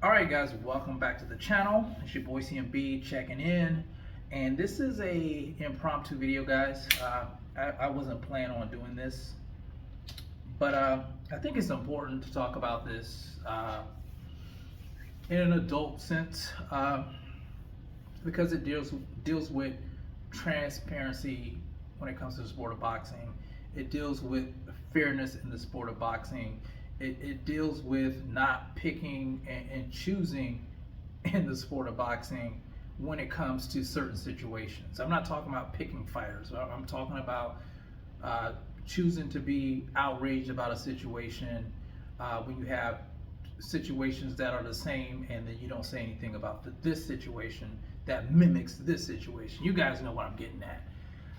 All right, guys, welcome back to the channel. It's your boy CMB checking in, and this is a impromptu video, guys. I wasn't planning on doing this, but I think it's important to talk about this in an adult sense because it deals with transparency when it comes to the sport of boxing. It deals with fairness in the sport of boxing. It deals with not picking and choosing in the sport of boxing when it comes to certain situations. I'm not talking about picking fighters. I'm talking about choosing to be outraged about a situation when you have situations that are the same and then you don't say anything about this situation that mimics this situation. You guys know what I'm getting at.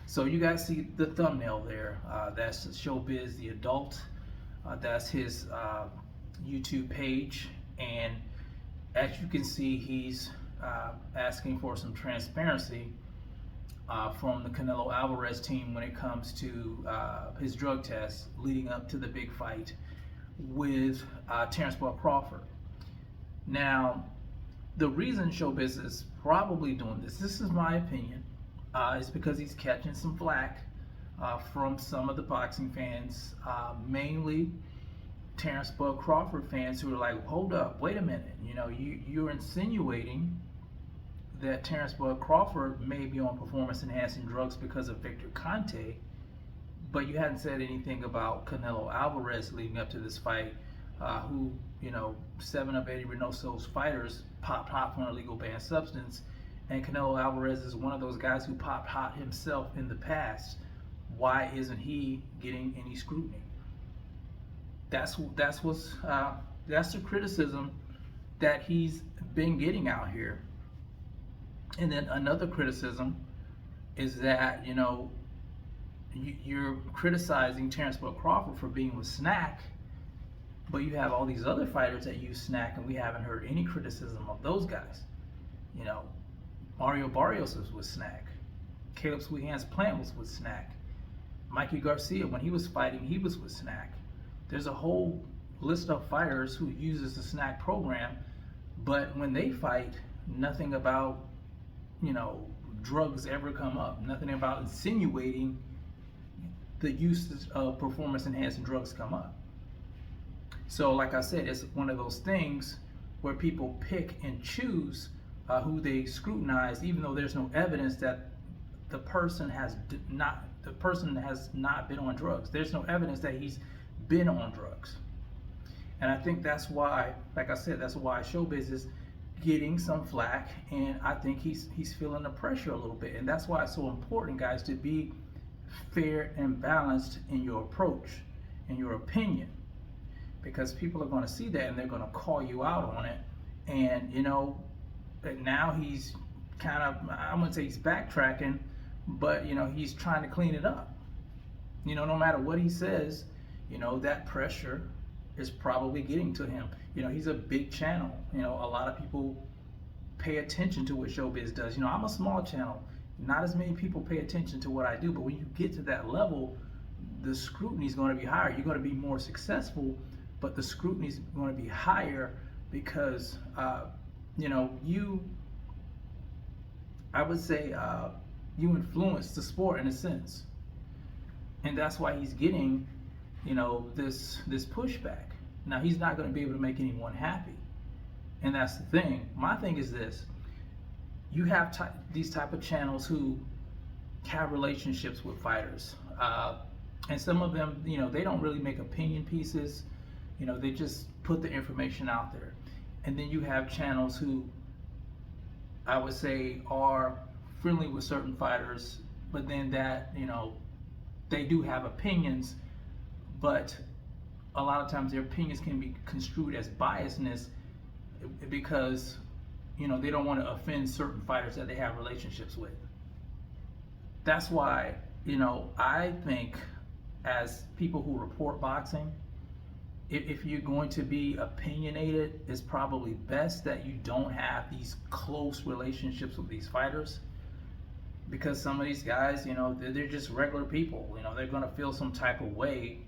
So you guys see the thumbnail there. That's Showbiz The Adult. That's his YouTube page, and as you can see, he's asking for some transparency from the Canelo Alvarez team when it comes to his drug test leading up to the big fight with Terrence Bud Crawford. Now, the reason Showbiz is probably doing this is my opinion, is because he's catching some flack from some of the boxing fans, mainly Terrence Bud Crawford fans, who are like, hold up, wait a minute, you're insinuating that Terrence Bud Crawford may be on performance enhancing drugs because of Victor Conte, but you hadn't said anything about Canelo Alvarez leading up to this fight, who, 7 of 80 Reynoso's fighters popped hot for an illegal banned substance, and Canelo Alvarez is one of those guys who popped hot himself in the past. Why isn't he getting any scrutiny? That's the criticism that he's been getting out here. And then another criticism is that you're criticizing Terrence Bud Crawford for being with Snack, but you have all these other fighters that use Snack, and we haven't heard any criticism of those guys. Mario Barrios was with Snack. Caleb Sweet Hands Plant was with Snack. Mikey Garcia, when he was fighting, he was with Snack. There's a whole list of fighters who uses the Snack program, but when they fight, nothing about, drugs ever come up. Nothing about insinuating the use of performance-enhancing drugs come up. So, like I said, it's one of those things where people pick and choose who they scrutinize, even though there's no evidence that the person has not been on drugs. There's no evidence that he's been on drugs. And I think that's why, like I said, that's why Showbiz is getting some flack, and I think he's feeling the pressure a little bit. And that's why it's so important, guys, to be fair and balanced in your approach, in your opinion, because people are going to see that and they're going to call you out on it. And now he's kind of, I wouldn't say he's backtracking, but he's trying to clean it up. No matter what he says, that pressure is probably getting to him. He's a big channel. A lot of people pay attention to what Showbiz does. I'm a small channel. Not as many people pay attention to what I do, but when you get to that level, the scrutiny is going to be higher. You're going to be more successful, but the scrutiny is going to be higher because, I would say, you influence the sport in a sense. And that's why he's getting, this pushback. Now, he's not going to be able to make anyone happy. And that's the thing. My thing is this. You have these type of channels who have relationships with fighters. And some of them, they don't really make opinion pieces. They just put the information out there. And then you have channels who, I would say, are friendly with certain fighters, but then that, they do have opinions, but a lot of times their opinions can be construed as biasness because, they don't want to offend certain fighters that they have relationships with. That's why, I think as people who report boxing, if you're going to be opinionated, it's probably best that you don't have these close relationships with these fighters, because some of these guys, they're just regular people. They're going to feel some type of way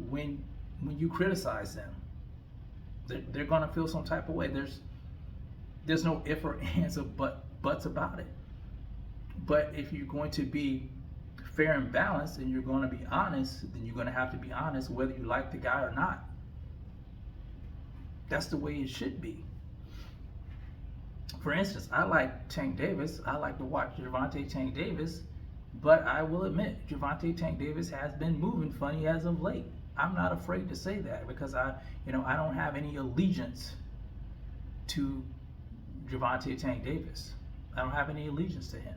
when you criticize them. They're going to feel some type of way. There's no if or ands or buts about it. But if you're going to be fair and balanced and you're going to be honest, then you're going to have to be honest whether you like the guy or not. That's the way it should be. For instance, I like Tank Davis. I like to watch Gervonta Tank Davis, but I will admit Gervonta Tank Davis has been moving funny as of late. I'm not afraid to say that because I don't have any allegiance to Gervonta Tank Davis. I don't have any allegiance to him.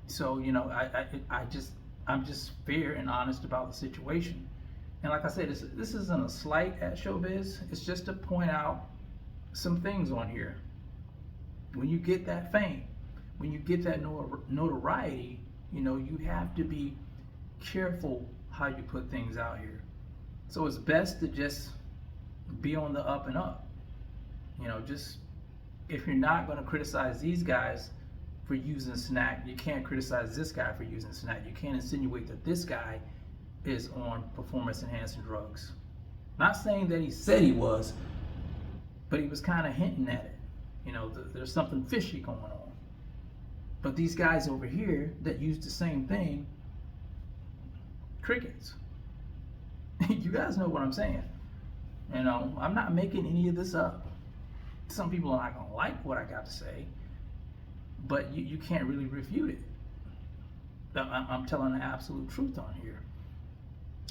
So I'm just fair and honest about the situation. And like I said, this isn't a slight at Showbiz. It's just to point out some things on here. When you get that fame, when you get that notoriety, you have to be careful how you put things out here. So it's best to just be on the up and up. Just if you're not going to criticize these guys for using snack, you can't criticize this guy for using snack. You can't insinuate that this guy is on performance enhancing drugs. Not saying that he said he was, but he was kind of hinting at it. There's something fishy going on. But these guys over here that use the same thing, crickets. You guys know what I'm saying. I'm not making any of this up. Some people are not going to like what I got to say, but you can't really refute it. I'm telling the absolute truth on here.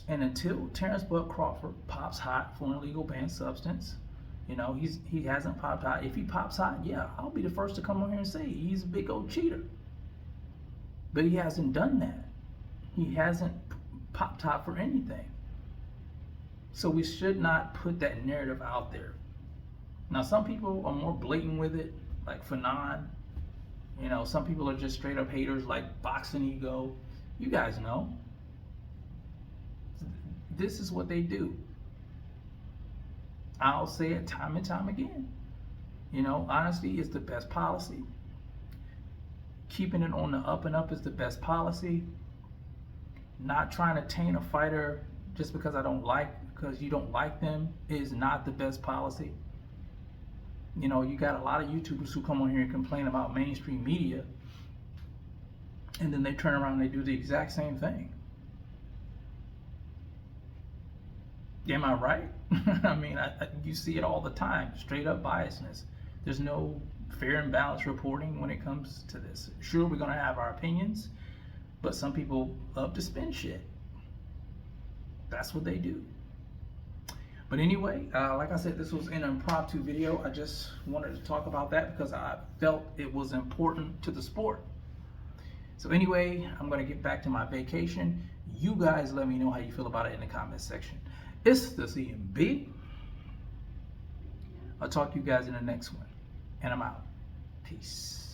And until Terrence Bud Crawford pops hot for an illegal banned substance, he hasn't popped hot. If he pops hot, yeah, I'll be the first to come on here and say he's a big old cheater. But he hasn't done that. He hasn't popped hot for anything. So we should not put that narrative out there. Now, some people are more blatant with it, like Fanon. Some people are just straight up haters, like Boxing Ego. You guys know. This is what they do. I'll say it time and time again. Honesty is the best policy. Keeping it on the up and up is the best policy. Not trying to taint a fighter just because you don't like them is not the best policy. You got a lot of YouTubers who come on here and complain about mainstream media, and then they turn around and they do the exact same thing. Am I right? I mean, you see it all the time, straight up biasness. There's no fair and balanced reporting when it comes to this. Sure, we're going to have our opinions, but some people love to spin shit. That's what they do. But anyway, like I said, this was an impromptu video. I just wanted to talk about that because I felt it was important to the sport. So anyway, I'm going to get back to my vacation. You guys let me know how you feel about it in the comments section. It's the CMB. I'll talk to you guys in the next one. And I'm out. Peace.